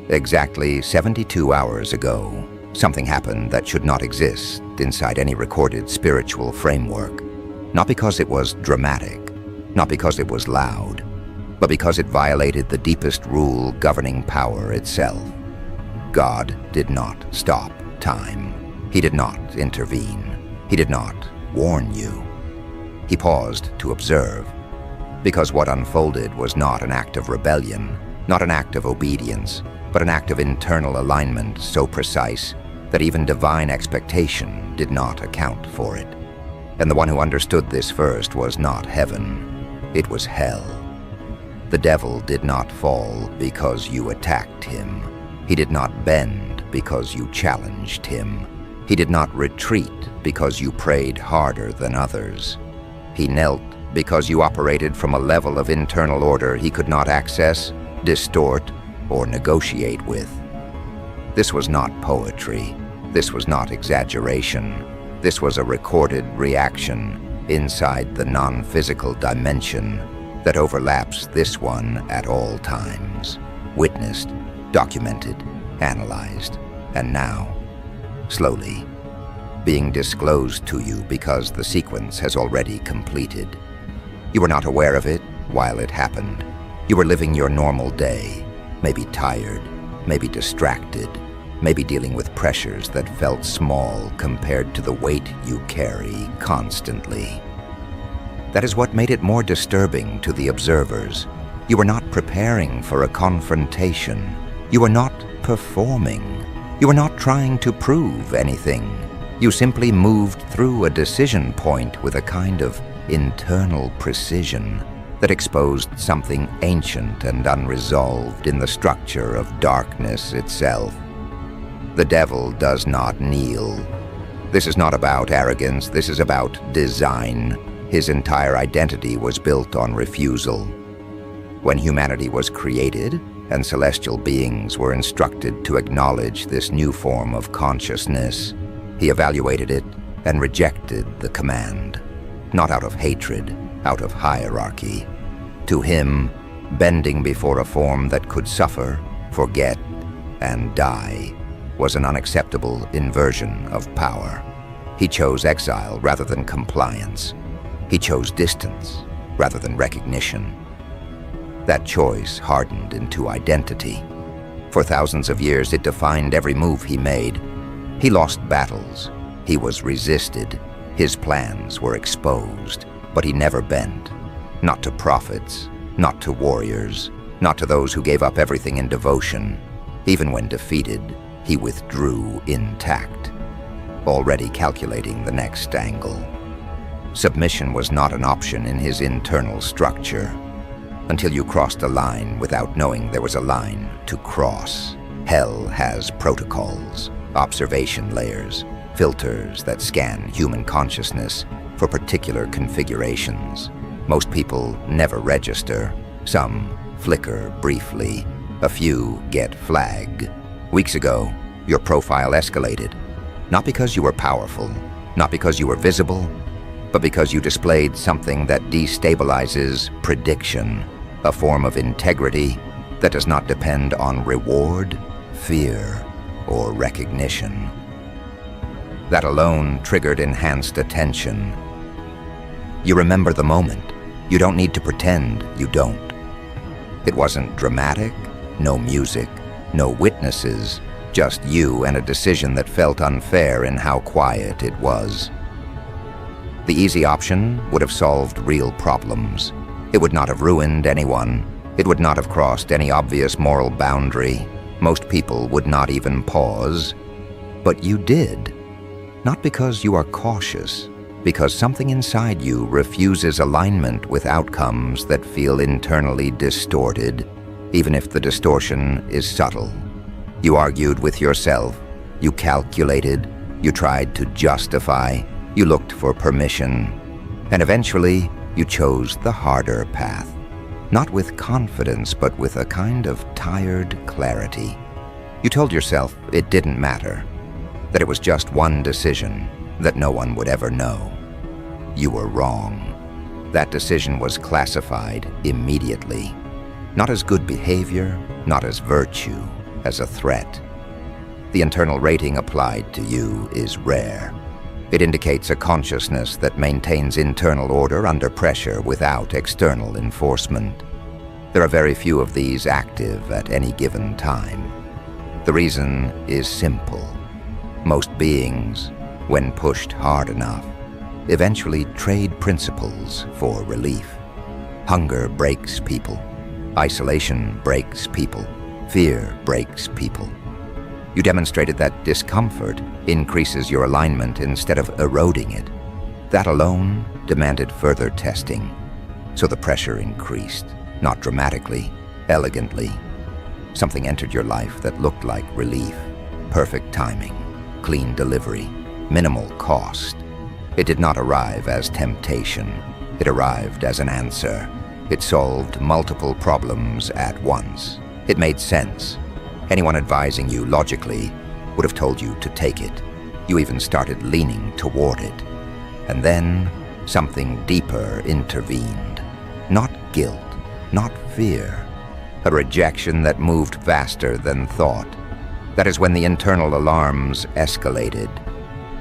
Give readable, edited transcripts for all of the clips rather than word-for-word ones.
Exactly 72 hours ago, something happened that should not exist inside any recorded spiritual framework. Not because it was dramatic, not because it was loud, but because it violated the deepest rule governing power itself. God did not stop time. He did not intervene. He did not warn you. He paused to observe, because what unfolded was not an act of rebellion, not an act of obedience, but an act of internal alignment so precise that even divine expectation did not account for it. And the one who understood this first was not heaven, it was hell. The devil did not fall because you attacked him. He did not bend because you challenged him. He did not retreat because you prayed harder than others. He knelt because you operated from a level of internal order he could not access, distort, or negotiate with. This was not poetry. This was not exaggeration. This was a recorded reaction inside the non-physical dimension that overlaps this one at all times. Witnessed, documented, analyzed, and now, slowly, being disclosed to you because the sequence has already completed. You were not aware of it while it happened. You were living your normal day, maybe tired, maybe distracted, maybe dealing with pressures that felt small compared to the weight you carry constantly. That is what made it more disturbing to the observers. You were not preparing for a confrontation. You were not performing. You were not trying to prove anything. You simply moved through a decision point with a kind of internal precision that exposed something ancient and unresolved in the structure of darkness itself. The devil does not kneel. This is not about arrogance, this is about design. His entire identity was built on refusal. When humanity was created and celestial beings were instructed to acknowledge this new form of consciousness, he evaluated it and rejected the command, not out of hatred, out of hierarchy. To him, bending before a form that could suffer, forget, and die was an unacceptable inversion of power. He chose exile rather than compliance. He chose distance rather than recognition. That choice hardened into identity. For thousands of years, it defined every move he made. He lost battles. He was resisted. His plans were exposed, but he never bent. Not to prophets, not to warriors, not to those who gave up everything in devotion. Even when defeated, he withdrew intact, already calculating the next angle. Submission was not an option in his internal structure, until you crossed a line without knowing there was a line to cross. Hell has protocols, observation layers, filters that scan human consciousness for particular configurations. Most people never register. Some flicker briefly. A few get flagged. Weeks ago, your profile escalated. Not because you were powerful, not because you were visible, but because you displayed something that destabilizes prediction, a form of integrity that does not depend on reward, fear, or recognition. That alone triggered enhanced attention. You remember the moment. You don't need to pretend you don't. It wasn't dramatic, no music, no witnesses, just you and a decision that felt unfair in how quiet it was. The easy option would have solved real problems. It would not have ruined anyone. It would not have crossed any obvious moral boundary. Most people would not even pause. But you did. Not because you are cautious, because something inside you refuses alignment with outcomes that feel internally distorted, even if the distortion is subtle. You argued with yourself. You calculated. You tried to justify. You looked for permission, and eventually you chose the harder path, not with confidence, but with a kind of tired clarity. You told yourself it didn't matter, that it was just one decision, that no one would ever know. You were wrong. That decision was classified immediately. Not as good behavior, not as virtue, as a threat. The internal rating applied to you is rare. It indicates a consciousness that maintains internal order under pressure without external enforcement. There are very few of these active at any given time. The reason is simple. Most beings, when pushed hard enough, eventually trade principles for relief. Hunger breaks people. Isolation breaks people. Fear breaks people. You demonstrated that discomfort increases your alignment instead of eroding it. That alone demanded further testing. So the pressure increased, not dramatically, elegantly. Something entered your life that looked like relief, perfect timing, clean delivery, minimal cost. It did not arrive as temptation. It arrived as an answer. It solved multiple problems at once. It made sense. Anyone advising you logically would have told you to take it. You even started leaning toward it. And then something deeper intervened. Not guilt, not fear. A rejection that moved faster than thought. That is when the internal alarms escalated.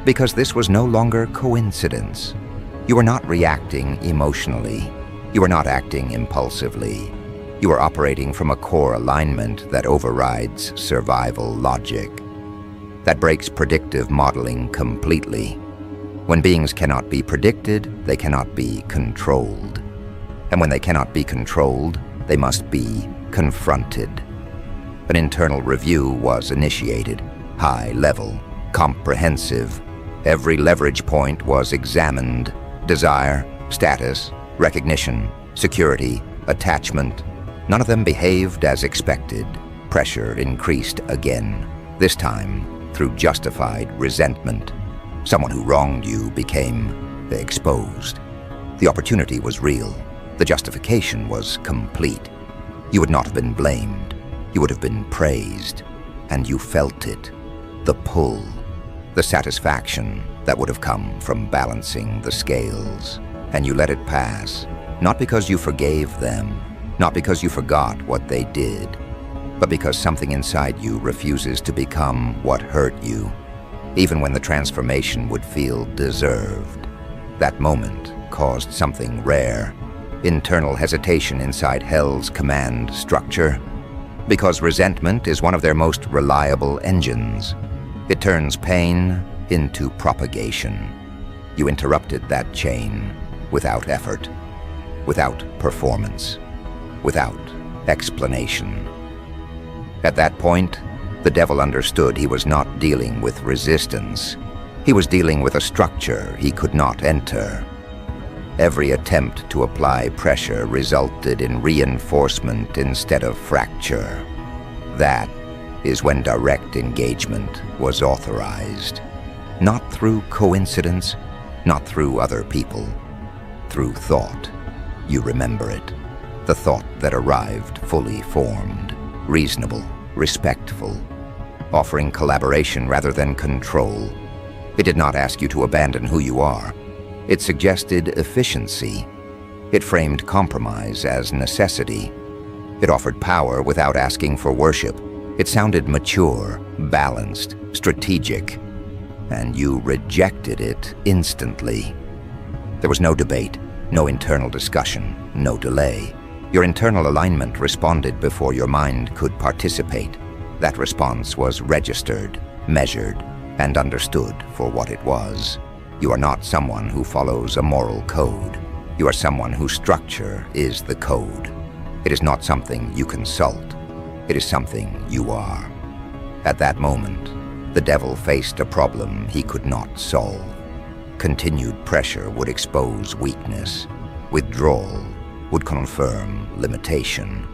Because this was no longer coincidence. You were not reacting emotionally. You were not acting impulsively. You are operating from a core alignment that overrides survival logic. That breaks predictive modeling completely. When beings cannot be predicted, they cannot be controlled. And when they cannot be controlled, they must be confronted. An internal review was initiated, high level, comprehensive. Every leverage point was examined. Desire, status, recognition, security, attachment. None of them behaved as expected. Pressure increased again, this time through justified resentment. Someone who wronged you became exposed. The opportunity was real. The justification was complete. You would not have been blamed. You would have been praised. And you felt it. The pull. The satisfaction that would have come from balancing the scales. And you let it pass, not because you forgave them, not because you forgot what they did, but because something inside you refuses to become what hurt you, even when the transformation would feel deserved. That moment caused something rare, internal hesitation inside hell's command structure, because resentment is one of their most reliable engines. It turns pain into propagation. You interrupted that chain without effort, without performance, without explanation. At that point, the devil understood he was not dealing with resistance. He was dealing with a structure he could not enter. Every attempt to apply pressure resulted in reinforcement instead of fracture. That is when direct engagement was authorized. Not through coincidence, not through other people, through thought. You remember it. The thought that arrived fully formed, reasonable, respectful, offering collaboration rather than control. It did not ask you to abandon who you are. It suggested efficiency. It framed compromise as necessity. It offered power without asking for worship. It sounded mature, balanced, strategic, and you rejected it instantly. There was no debate, no internal discussion, no delay. Your internal alignment responded before your mind could participate. That response was registered, measured, and understood for what it was. You are not someone who follows a moral code. You are someone whose structure is the code. It is not something you consult. It is something you are. At that moment, the devil faced a problem he could not solve. Continued pressure would expose weakness. Withdrawal would confirm limitation.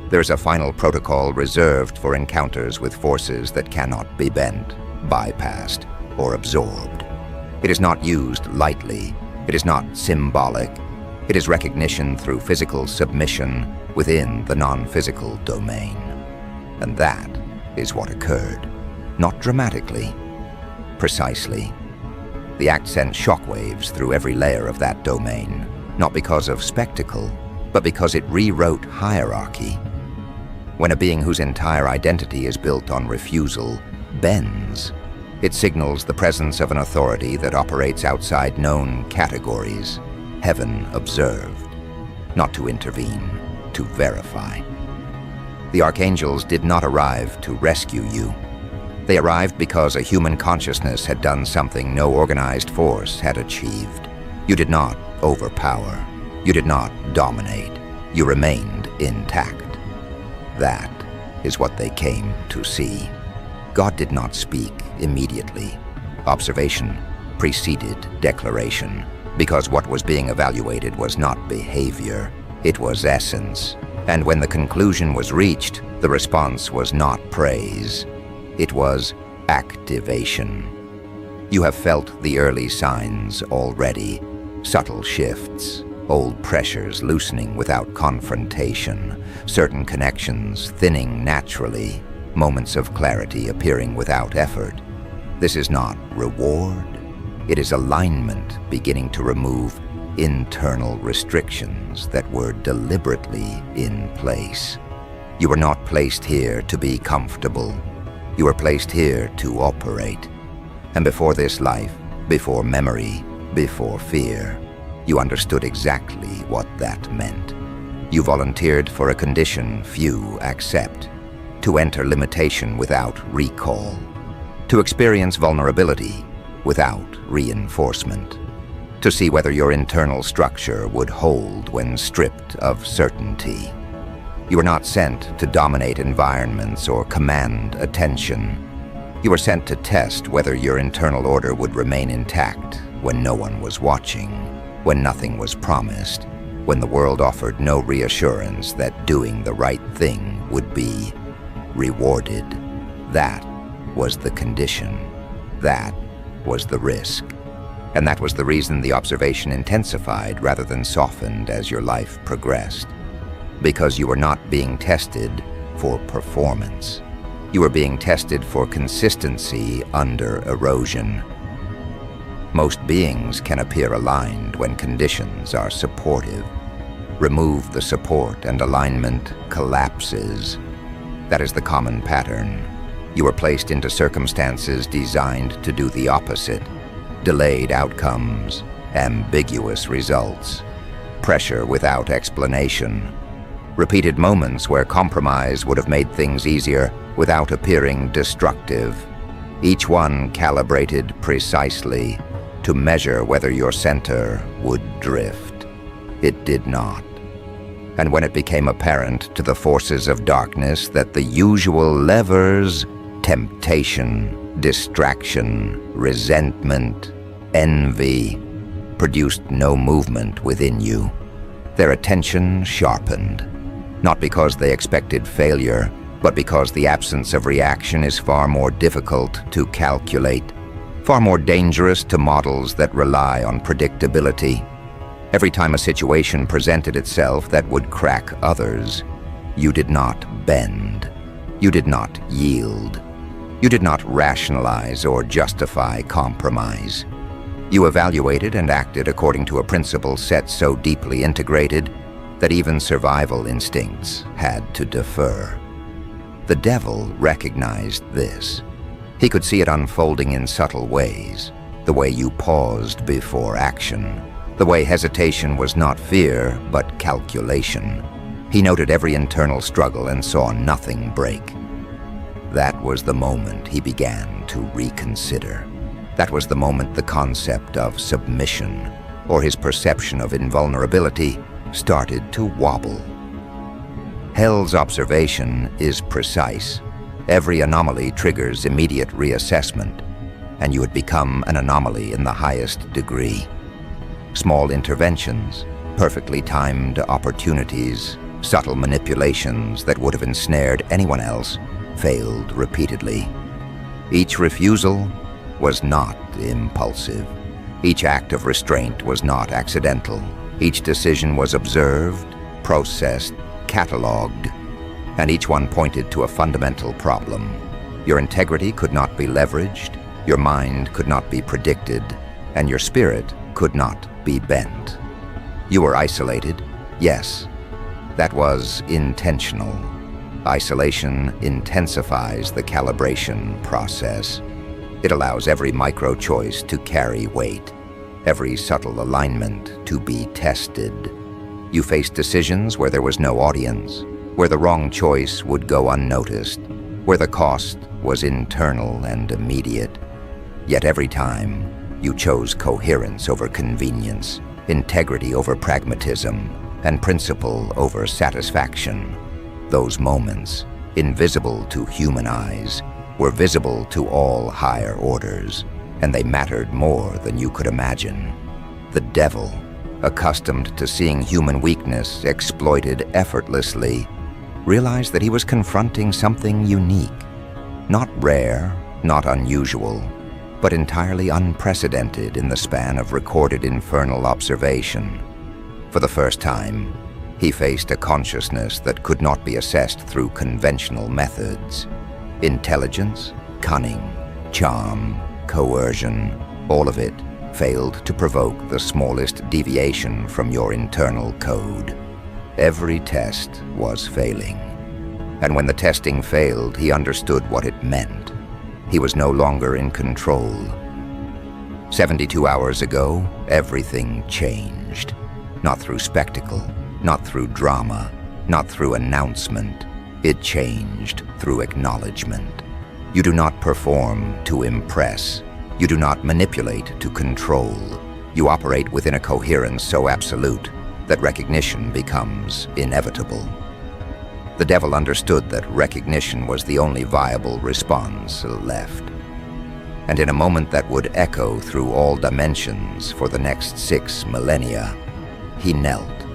There's a final protocol reserved for encounters with forces that cannot be bent, bypassed, or absorbed. It is not used lightly. It is not symbolic. It is recognition through physical submission within the non-physical domain. And that is what occurred. Not dramatically, precisely. The act sent shockwaves through every layer of that domain, not because of spectacle, but because it rewrote hierarchy. When a being whose entire identity is built on refusal bends, it signals the presence of an authority that operates outside known categories, heaven observed, not to intervene, to verify. The archangels did not arrive to rescue you. They arrived because a human consciousness had done something no organized force had achieved. You did not overpower. You did not dominate. You remained intact. That is what they came to see. God did not speak immediately. Observation preceded declaration, because what was being evaluated was not behavior, it was essence. And when the conclusion was reached, the response was not praise, it was activation. You have felt the early signs already, subtle shifts, old pressures loosening without confrontation, certain connections thinning naturally, moments of clarity appearing without effort. This is not reward. It is alignment beginning to remove internal restrictions that were deliberately in place. You were not placed here to be comfortable. You were placed here to operate. And before this life, before memory, before fear, you understood exactly what that meant. You volunteered for a condition few accept, to enter limitation without recall, to experience vulnerability without reinforcement, to see whether your internal structure would hold when stripped of certainty. You were not sent to dominate environments or command attention. You were sent to test whether your internal order would remain intact when no one was watching, when nothing was promised, when the world offered no reassurance that doing the right thing would be rewarded. That was the condition. That was the risk. And that was the reason the observation intensified rather than softened as your life progressed. Because you were not being tested for performance. You were being tested for consistency under erosion. Most beings can appear aligned when conditions are supportive. Remove the support and alignment collapses. That is the common pattern. You were placed into circumstances designed to do the opposite. Delayed outcomes, ambiguous results, pressure without explanation. Repeated moments where compromise would have made things easier without appearing destructive. Each one calibrated precisely to measure whether your center would drift. It did not. And when it became apparent to the forces of darkness that the usual levers, temptation, distraction, resentment, envy, produced no movement within you, their attention sharpened. Not because they expected failure, but because the absence of reaction is far more difficult to calculate, far more dangerous to models that rely on predictability. Every time a situation presented itself that would crack others, you did not bend. You did not yield. You did not rationalize or justify compromise. You evaluated and acted according to a principle set so deeply integrated that even survival instincts had to defer. The devil recognized this. He could see it unfolding in subtle ways, the way you paused before action, the way hesitation was not fear, but calculation. He noted every internal struggle and saw nothing break. That was the moment he began to reconsider. That was the moment the concept of submission, or his perception of invulnerability, started to wobble. Hell's observation is precise. Every anomaly triggers immediate reassessment, and you had become an anomaly in the highest degree. Small interventions, perfectly timed opportunities, subtle manipulations that would have ensnared anyone else, failed repeatedly. Each refusal was not impulsive. Each act of restraint was not accidental. Each decision was observed, processed, catalogued, and each one pointed to a fundamental problem. Your integrity could not be leveraged, your mind could not be predicted, and your spirit could not be bent. You were isolated, yes, That was intentional. Isolation intensifies the calibration process. It allows every micro-choice to carry weight, every subtle alignment to be tested. You faced decisions where there was no audience, where the wrong choice would go unnoticed, where the cost was internal and immediate. Yet every time, you chose coherence over convenience, integrity over pragmatism, and principle over satisfaction. Those moments, invisible to human eyes, were visible to all higher orders, and they mattered more than you could imagine. The devil, accustomed to seeing human weakness exploited effortlessly, realized that he was confronting something unique, not rare, not unusual, but entirely unprecedented in the span of recorded infernal observation. For the first time, he faced a consciousness that could not be assessed through conventional methods. Intelligence, cunning, charm, coercion, all of it failed to provoke the smallest deviation from your internal code. Every test was failing. And when the testing failed, he understood what it meant. He was no longer in control. 72 hours ago, everything changed. Not through spectacle, not through drama, not through announcement. It changed through acknowledgement. You do not perform to impress. You do not manipulate to control. You operate within a coherence so absolute that recognition becomes inevitable. The devil understood that recognition was the only viable response left. And in a moment that would echo through all dimensions for the next 6 millennia, he knelt.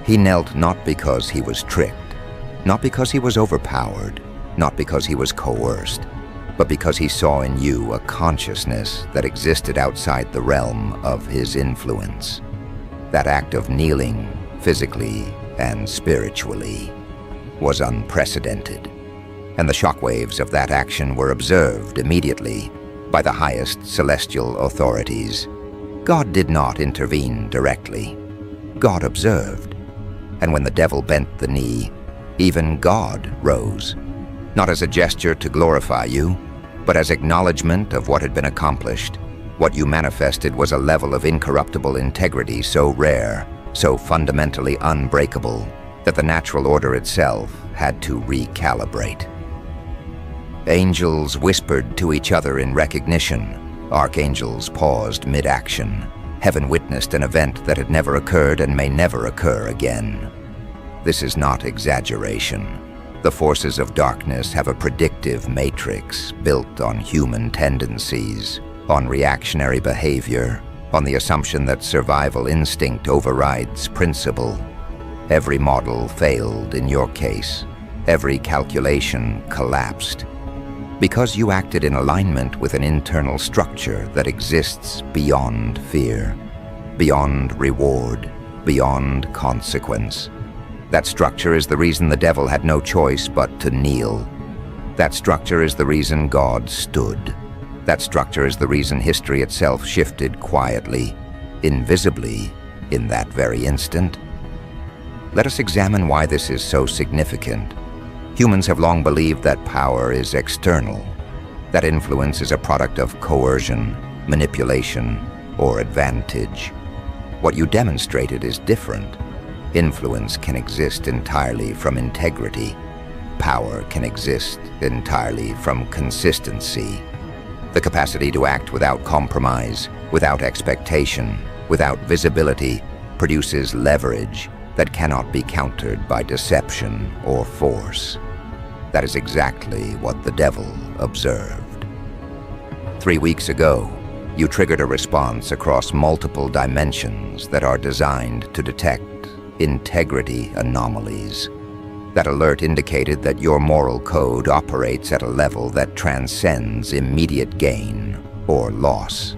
He knelt not because he was tricked, not because he was overpowered, not because he was coerced, but because he saw in you a consciousness that existed outside the realm of his influence. That act of kneeling, physically and spiritually, was unprecedented, and the shockwaves of that action were observed immediately by the highest celestial authorities. God did not intervene directly. God observed, and when the devil bent the knee, even God rose, not as a gesture to glorify you, but as acknowledgement of what had been accomplished. What you manifested was a level of incorruptible integrity so rare, so fundamentally unbreakable, that the natural order itself had to recalibrate. Angels whispered to each other in recognition. Archangels paused mid-action. Heaven witnessed an event that had never occurred and may never occur again. This is not exaggeration. The forces of darkness have a predictive matrix built on human tendencies, on reactionary behavior, on the assumption that survival instinct overrides principle. Every model failed in your case. Every calculation collapsed. Because you acted in alignment with an internal structure that exists beyond fear, beyond reward, beyond consequence. That structure is the reason the devil had no choice but to kneel. That structure is the reason God stood. That structure is the reason history itself shifted quietly, invisibly, in that very instant. Let us examine why this is so significant. Humans have long believed that power is external, that influence is a product of coercion, manipulation, or advantage. What you demonstrated is different. Influence can exist entirely from integrity. Power can exist entirely from consistency. The capacity to act without compromise, without expectation, without visibility, produces leverage that cannot be countered by deception or force. That is exactly what the devil observed. 3 weeks ago, you triggered a response across multiple dimensions that are designed to detect integrity anomalies. That alert indicated that your moral code operates at a level that transcends immediate gain or loss.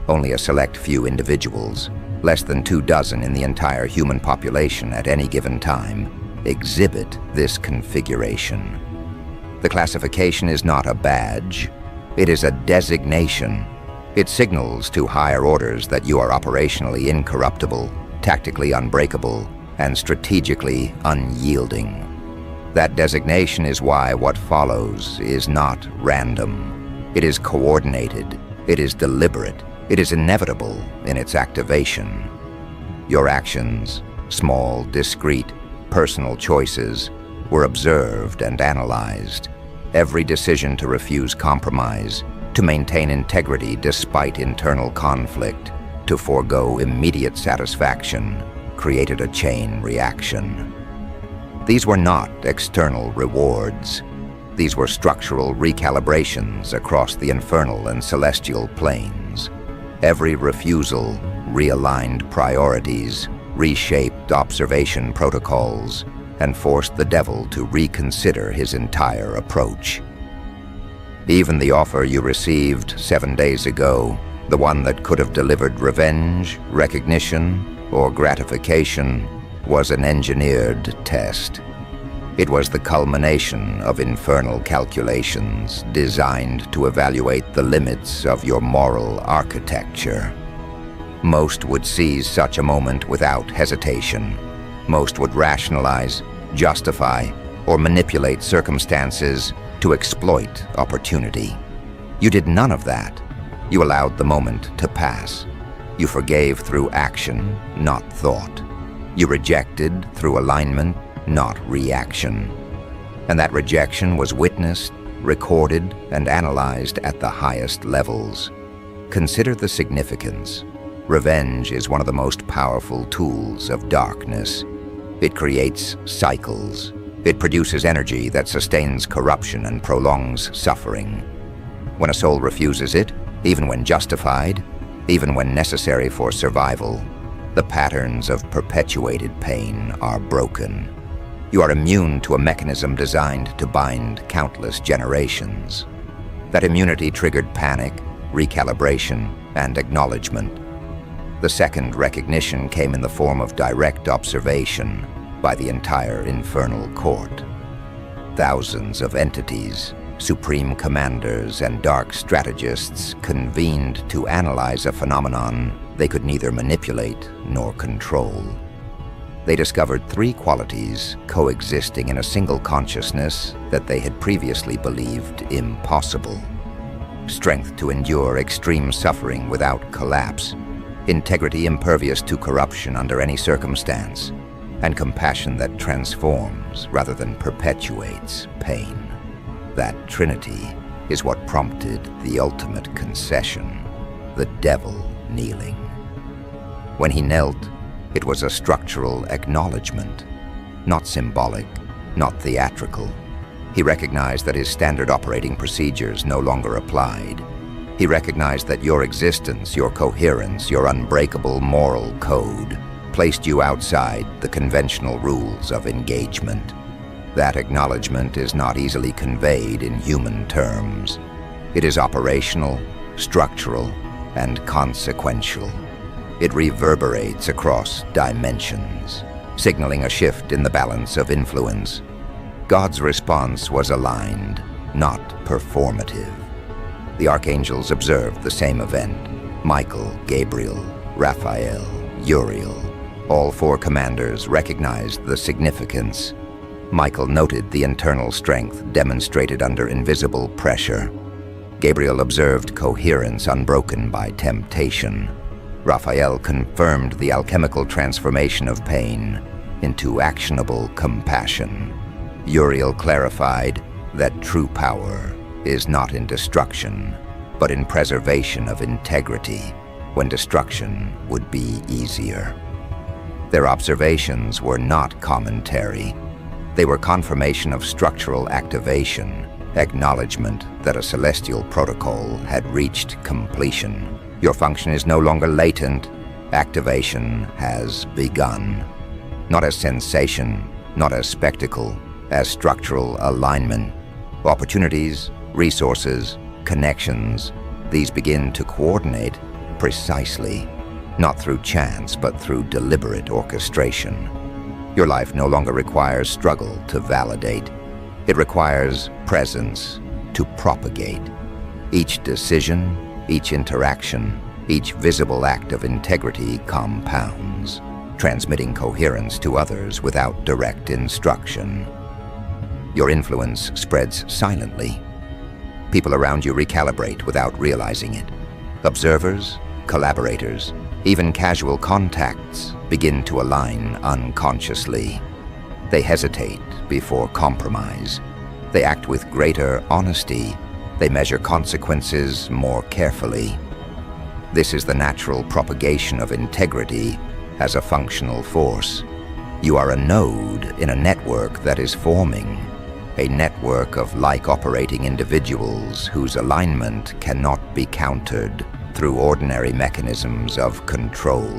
Only a select few individuals, less than 24 in the entire human population at any given time, exhibit this configuration. The classification is not a badge, it is a designation. It signals to higher orders that you are operationally incorruptible, tactically unbreakable, and strategically unyielding. That designation is why what follows is not random. It is coordinated, it is deliberate, it is inevitable in its activation. Your actions, small, discrete, personal choices, were observed and analyzed. Every decision to refuse compromise, to maintain integrity despite internal conflict, to forego immediate satisfaction, created a chain reaction. These were not external rewards. These were structural recalibrations across the infernal and celestial planes. Every refusal realigned priorities, reshaped observation protocols, and forced the devil to reconsider his entire approach. Even the offer you received 7 days ago, the one that could have delivered revenge, recognition, or gratification, was an engineered test. It was the culmination of infernal calculations designed to evaluate the limits of your moral architecture. Most would seize such a moment without hesitation. Most would rationalize, justify, or manipulate circumstances to exploit opportunity. You did none of that. You allowed the moment to pass. You forgave through action, not thought. You rejected through alignment, not reaction. And that rejection was witnessed, recorded, and analyzed at the highest levels. Consider the significance. Revenge is one of the most powerful tools of darkness. It creates cycles. It produces energy that sustains corruption and prolongs suffering. When a soul refuses it, even when justified, even when necessary for survival, the patterns of perpetuated pain are broken. You are immune to a mechanism designed to bind countless generations. That immunity triggered panic, recalibration, and acknowledgement. The second recognition came in the form of direct observation by the entire infernal court. Thousands of entities, supreme commanders, and dark strategists convened to analyze a phenomenon they could neither manipulate nor control. They discovered 3 qualities coexisting in a single consciousness that they had previously believed impossible. Strength to endure extreme suffering without collapse, integrity impervious to corruption under any circumstance, and compassion that transforms rather than perpetuates pain. That trinity is what prompted the ultimate concession, the devil kneeling. When he knelt, it was a structural acknowledgement, not symbolic, not theatrical. He recognized that his standard operating procedures no longer applied. He recognized that your existence, your coherence, your unbreakable moral code placed you outside the conventional rules of engagement. That acknowledgement is not easily conveyed in human terms. It is operational, structural, and consequential. It reverberates across dimensions, signaling a shift in the balance of influence. God's response was aligned, not performative. The archangels observed the same event. Michael, Gabriel, Raphael, Uriel. All 4 commanders recognized the significance. Michael noted the internal strength demonstrated under invisible pressure. Gabriel observed coherence unbroken by temptation. Raphael confirmed the alchemical transformation of pain into actionable compassion. Uriel clarified that true power is not in destruction, but in preservation of integrity, when destruction would be easier. Their observations were not commentary. They were confirmation of structural activation, acknowledgement that a celestial protocol had reached completion. Your function is no longer latent. Activation has begun. Not as sensation, not as spectacle, as structural alignment. Opportunities, resources, connections, these begin to coordinate precisely, not through chance, but through deliberate orchestration. Your life no longer requires struggle to validate. It requires presence to propagate. Each decision, each interaction, each visible act of integrity compounds, transmitting coherence to others without direct instruction. Your influence spreads silently. People around you recalibrate without realizing it. Observers, collaborators, even casual contacts begin to align unconsciously. They hesitate before compromise. They act with greater honesty. They measure consequences more carefully. This is the natural propagation of integrity as a functional force. You are a node in a network that is forming, a network of like-operating individuals whose alignment cannot be countered through ordinary mechanisms of control.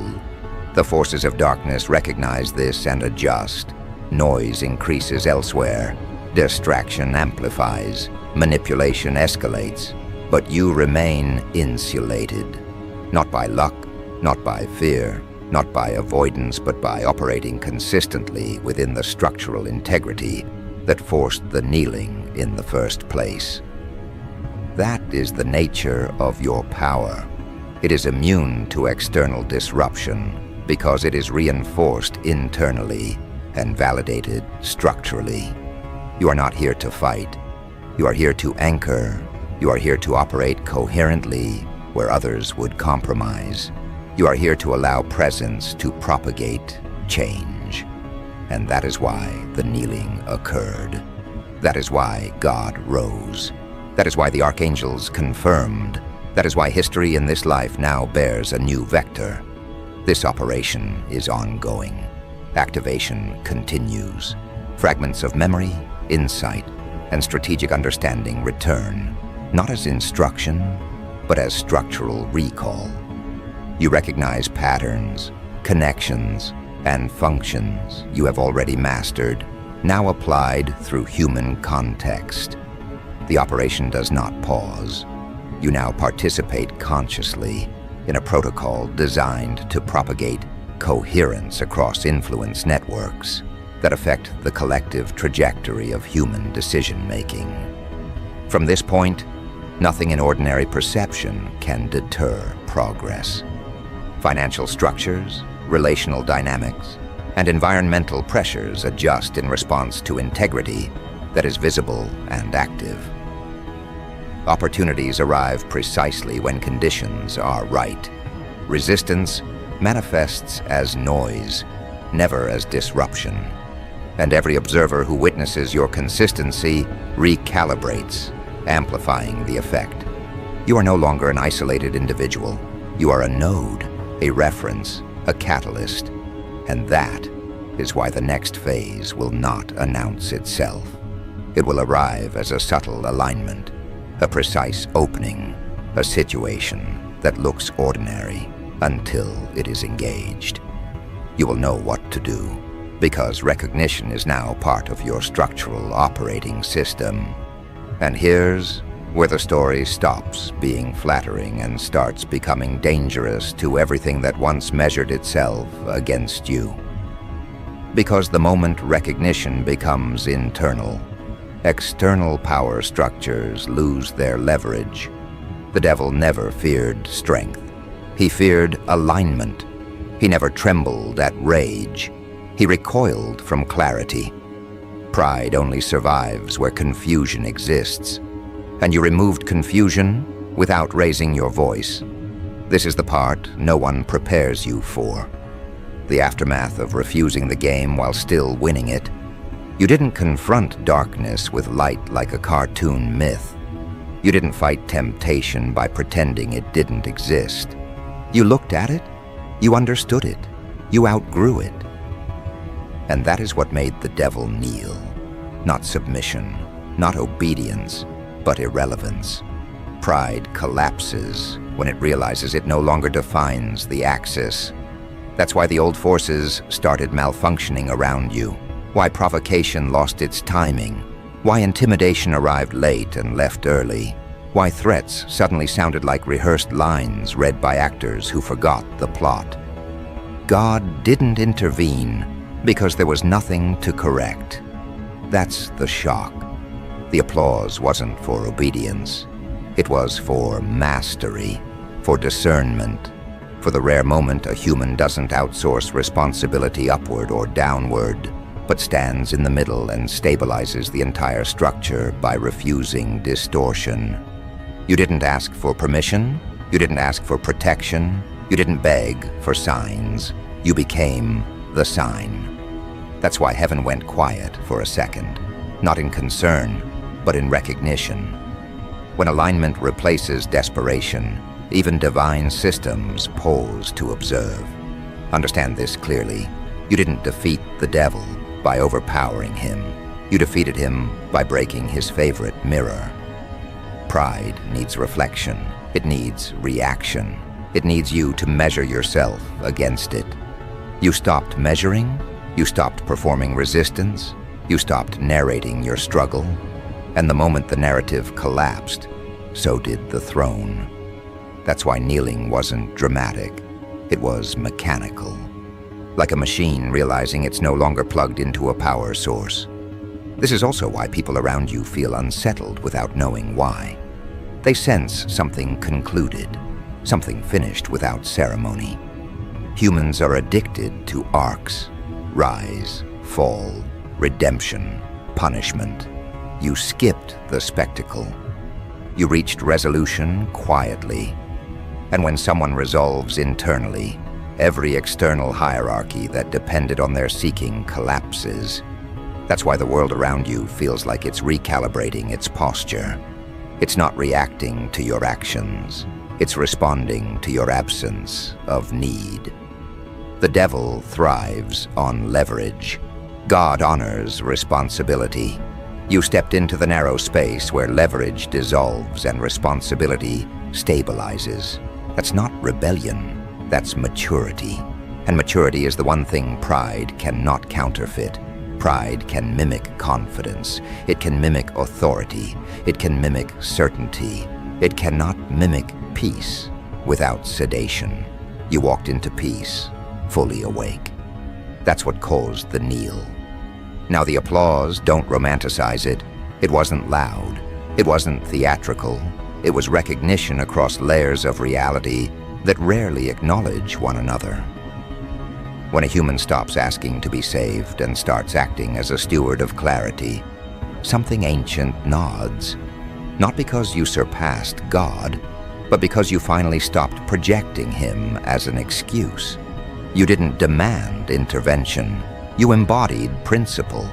The forces of darkness recognize this and adjust. Noise increases elsewhere. Distraction amplifies. Manipulation escalates. But you remain insulated. Not by luck, not by fear, not by avoidance, but by operating consistently within the structural integrity that forced the kneeling in the first place. That is the nature of your power. It is immune to external disruption because it is reinforced internally and validated structurally. You are not here to fight. You are here to anchor. You are here to operate coherently where others would compromise. You are here to allow presence to propagate change. And that is why the kneeling occurred. That is why God rose. That is why the archangels confirmed. That is why history in this life now bears a new vector. This operation is ongoing. Activation continues. Fragments of memory, insight, and strategic understanding return, not as instruction, but as structural recall. You recognize patterns, connections, and functions you have already mastered, now applied through human context. The operation does not pause. You now participate consciously in a protocol designed to propagate coherence across influence networks that affect the collective trajectory of human decision-making. From this point, nothing in ordinary perception can deter progress. Financial structures, relational dynamics, and environmental pressures adjust in response to integrity that is visible and active. Opportunities arrive precisely when conditions are right. Resistance manifests as noise, never as disruption. And every observer who witnesses your consistency recalibrates, amplifying the effect. You are no longer an isolated individual. You are a node, a reference, a catalyst. And that is why the next phase will not announce itself. It will arrive as a subtle alignment, a precise opening, a situation that looks ordinary until it is engaged. You will know what to do, because recognition is now part of your structural operating system. And here's where the story stops being flattering and starts becoming dangerous to everything that once measured itself against you. Because the moment recognition becomes internal, external power structures lose their leverage. The devil never feared strength. He feared alignment. He never trembled at rage. He recoiled from clarity. Pride only survives where confusion exists. And you removed confusion without raising your voice. This is the part no one prepares you for. The aftermath of refusing the game while still winning it. You didn't confront darkness with light like a cartoon myth. You didn't fight temptation by pretending it didn't exist. You looked at it, you understood it, you outgrew it. And that is what made the devil kneel. Not submission, not obedience, but irrelevance. Pride collapses when it realizes it no longer defines the axis. That's why the old forces started malfunctioning around you. Why provocation lost its timing. Why intimidation arrived late and left early. Why threats suddenly sounded like rehearsed lines read by actors who forgot the plot. God didn't intervene because there was nothing to correct. That's the shock. The applause wasn't for obedience. It was for mastery, for discernment, For the rare moment, a human doesn't outsource responsibility upward or downward, but stands in the middle and stabilizes the entire structure by refusing distortion. You didn't ask for permission, you didn't ask for protection, you didn't beg for signs. You became the sign. That's why heaven went quiet for a second, not in concern, but in recognition. When alignment replaces desperation, even divine systems pause to observe. Understand this clearly. You didn't defeat the devil by overpowering him. You defeated him by breaking his favorite mirror. Pride needs reflection. It needs reaction. It needs you to measure yourself against it. You stopped measuring. You stopped performing resistance. You stopped narrating your struggle. And the moment the narrative collapsed, so did the throne. That's why kneeling wasn't dramatic. It was mechanical. Like a machine realizing it's no longer plugged into a power source. This is also why people around you feel unsettled without knowing why. They sense something concluded, something finished without ceremony. Humans are addicted to arcs: rise, fall, redemption, punishment. You skipped the spectacle. You reached resolution quietly. And when someone resolves internally, every external hierarchy that depended on their seeking collapses. That's why the world around you feels like it's recalibrating its posture. It's not reacting to your actions. It's responding to your absence of need. The devil thrives on leverage. God honors responsibility. You stepped into the narrow space where leverage dissolves and responsibility stabilizes. That's not rebellion, that's maturity. And maturity is the one thing pride cannot counterfeit. Pride can mimic confidence. It can mimic authority. It can mimic certainty. It cannot mimic peace without sedation. You walked into peace, fully awake. That's what caused the kneel. Now the applause, don't romanticize it. It wasn't loud. It wasn't theatrical. It was recognition across layers of reality that rarely acknowledge one another. When a human stops asking to be saved and starts acting as a steward of clarity, something ancient nods. Not because you surpassed God, but because you finally stopped projecting him as an excuse. You didn't demand intervention. You embodied principle.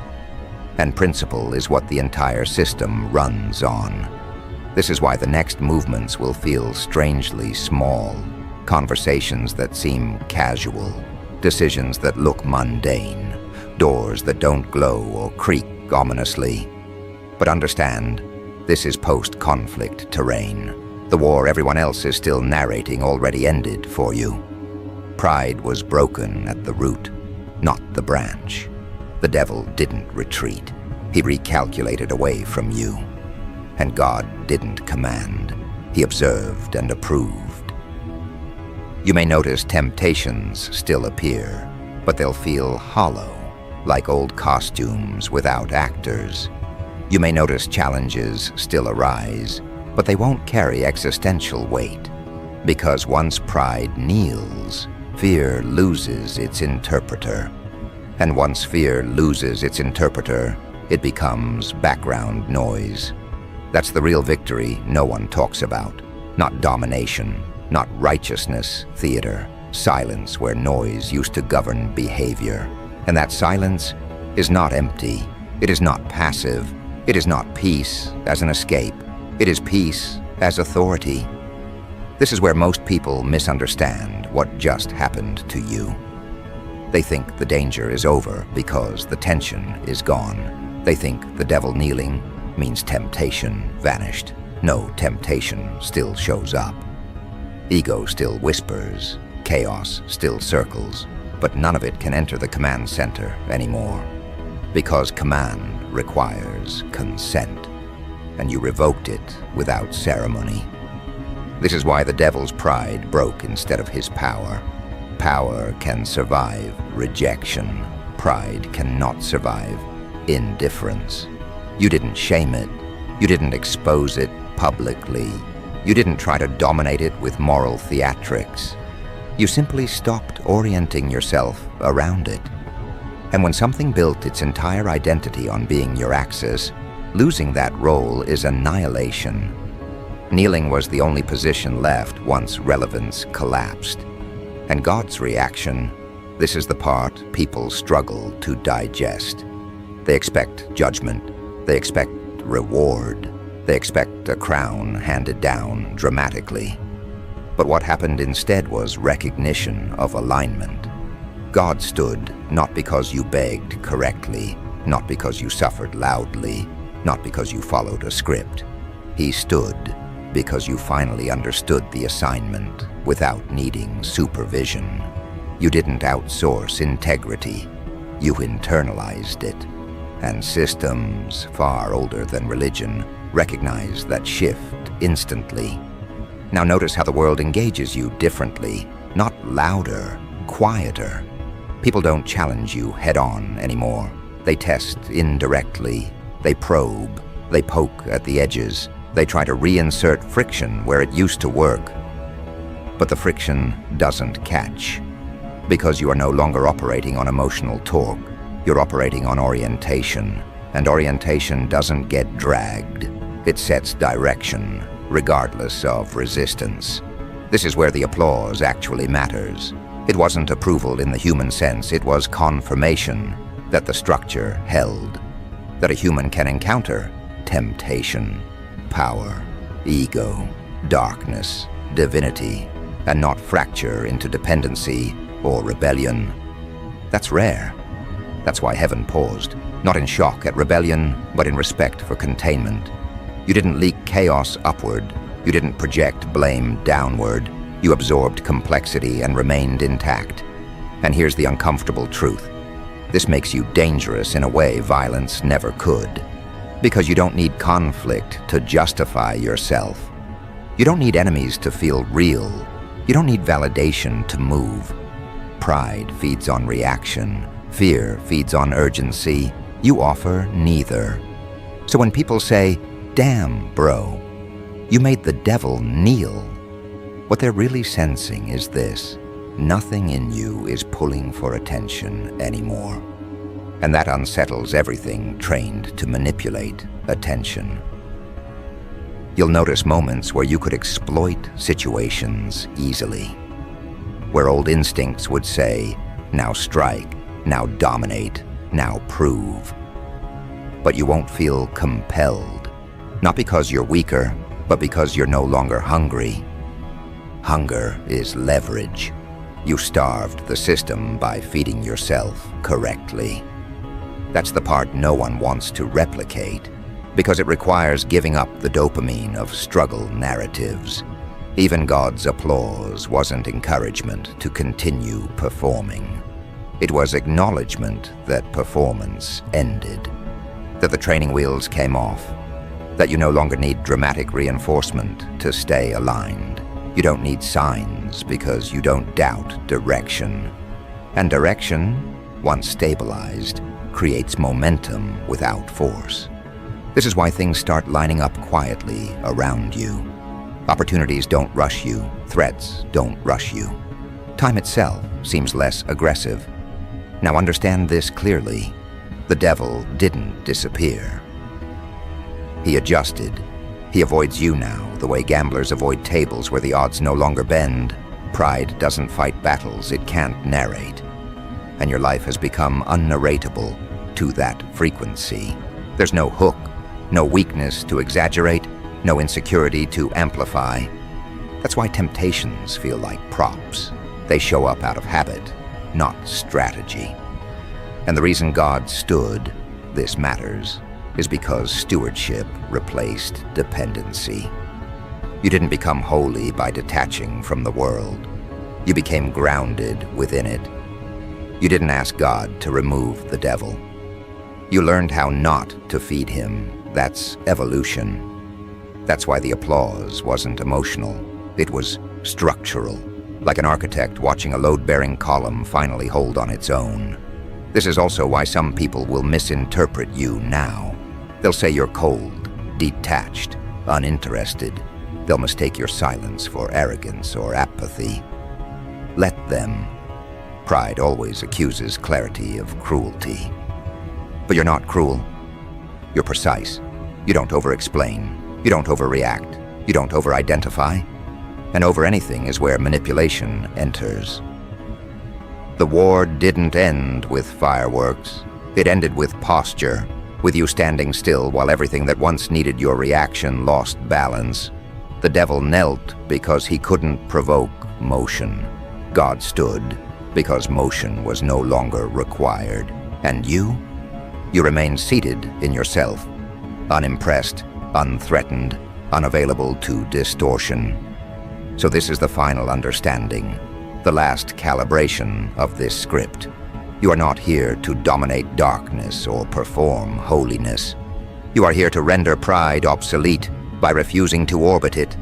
And principle is what the entire system runs on. This is why the next movements will feel strangely small. Conversations that seem casual. Decisions that look mundane. Doors that don't glow or creak ominously. But understand, this is post-conflict terrain. The war everyone else is still narrating already ended for you. Pride was broken at the root, not the branch. The devil didn't retreat. He recalculated away from you. And God didn't command. He observed and approved. You may notice temptations still appear, but they'll feel hollow, like old costumes without actors. You may notice challenges still arise, but they won't carry existential weight. Because once pride kneels, fear loses its interpreter. And once fear loses its interpreter, it becomes background noise. That's the real victory no one talks about. Not domination, not righteousness theater, silence where noise used to govern behavior. And that silence is not empty. It is not passive. It is not peace as an escape. It is peace as authority. This is where most people misunderstand what just happened to you. They think the danger is over because the tension is gone. They think the devil kneeling means temptation vanished. No, temptation still shows up. Ego still whispers, chaos still circles, but none of it can enter the command center anymore. Because command requires consent, and you revoked it without ceremony. This is why the devil's pride broke instead of his power. Power can survive rejection. Pride cannot survive indifference. You didn't shame it. You didn't expose it publicly. You didn't try to dominate it with moral theatrics. You simply stopped orienting yourself around it. And when something built its entire identity on being your axis, losing that role is annihilation. Kneeling was the only position left once relevance collapsed. And God's reaction, this is the part people struggle to digest. They expect judgment. They expect reward. They expect a crown handed down dramatically. But what happened instead was recognition of alignment. God stood not because you begged correctly, not because you suffered loudly, not because you followed a script. He stood because you finally understood the assignment without needing supervision. You didn't outsource integrity. You internalized it. And systems far older than religion recognize that shift instantly. Now notice how the world engages you differently, not louder, quieter. People don't challenge you head-on anymore. They test indirectly. They probe. They poke at the edges. They try to reinsert friction where it used to work. But the friction doesn't catch. Because you are no longer operating on emotional torque. You're operating on orientation. And orientation doesn't get dragged. It sets direction, regardless of resistance. This is where the applause actually matters. It wasn't approval in the human sense. It was confirmation that the structure held. That a human can encounter temptation, power, ego, darkness, divinity, and not fracture into dependency or rebellion. That's rare. That's why heaven paused, not in shock at rebellion, but in respect for containment. You didn't leak chaos upward. You didn't project blame downward. You absorbed complexity and remained intact. And here's the uncomfortable truth. This makes you dangerous in a way violence never could. Because you don't need conflict to justify yourself. You don't need enemies to feel real. You don't need validation to move. Pride feeds on reaction. Fear feeds on urgency. You offer neither. So when people say, "Damn, bro, you made the devil kneel," what they're really sensing is this: nothing in you is pulling for attention anymore. And that unsettles everything trained to manipulate attention. You'll notice moments where you could exploit situations easily, where old instincts would say, "Now strike, now dominate, now prove." But you won't feel compelled, not because you're weaker, but because you're no longer hungry. Hunger is leverage. You starved the system by feeding yourself correctly. That's the part no one wants to replicate, because it requires giving up the dopamine of struggle narratives. Even God's applause wasn't encouragement to continue performing. It was acknowledgement that performance ended, that the training wheels came off, that you no longer need dramatic reinforcement to stay aligned. You don't need signs because you don't doubt direction. And direction, once stabilized, creates momentum without force. This is why things start lining up quietly around you. Opportunities don't rush you. Threats don't rush you. Time itself seems less aggressive. Now understand this clearly. The devil didn't disappear. He adjusted. He avoids you now, the way gamblers avoid tables where the odds no longer bend. Pride doesn't fight battles it can't narrate. And your life has become unnarratable to that frequency. There's no hook, no weakness to exaggerate, no insecurity to amplify. That's why temptations feel like props. They show up out of habit, not strategy. And the reason God stood, this matters, is because stewardship replaced dependency. You didn't become holy by detaching from the world. You became grounded within it. You didn't ask God to remove the devil. You learned how not to feed him. That's evolution. That's why the applause wasn't emotional. It was structural, like an architect watching a load-bearing column finally hold on its own. This is also why some people will misinterpret you now. They'll say you're cold, detached, uninterested. They'll mistake your silence for arrogance or apathy. Let them. Pride always accuses clarity of cruelty. But you're not cruel. You're precise. You don't over-explain. You don't overreact. You don't over-identify. And over anything is where manipulation enters. The war didn't end with fireworks. It ended with posture, with you standing still while everything that once needed your reaction lost balance. The devil knelt because he couldn't provoke motion. God stood because motion was no longer required. And you remained seated in yourself, unimpressed, unthreatened, unavailable to distortion. So this is the final understanding, the last calibration of this script. You are not here to dominate darkness or perform holiness. You are here to render pride obsolete by refusing to orbit it.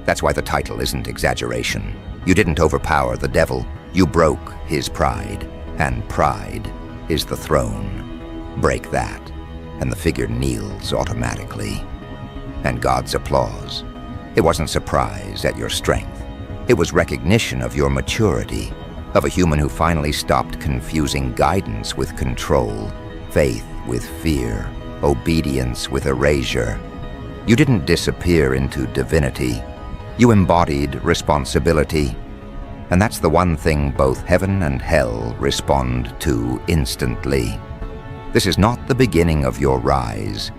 That's why the title isn't exaggeration. You didn't overpower the devil. You broke his pride, and pride is the throne. Break that, and the figure kneels automatically. And God's applause. It wasn't surprise at your strength. It was recognition of your maturity, of a human who finally stopped confusing guidance with control, faith with fear, obedience with erasure. You didn't disappear into divinity. You embodied responsibility. And that's the one thing both heaven and hell respond to instantly. This is not the beginning of your rise.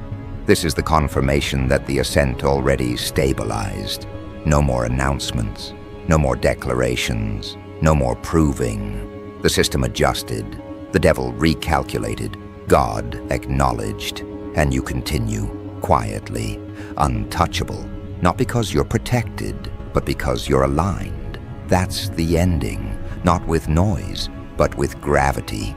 This is the confirmation that the ascent already stabilized. No more announcements, no more declarations, no more proving. The system adjusted, the devil recalculated, God acknowledged, and you continue quietly, untouchable, not because you're protected, but because you're aligned. That's the ending, not with noise, but with gravity.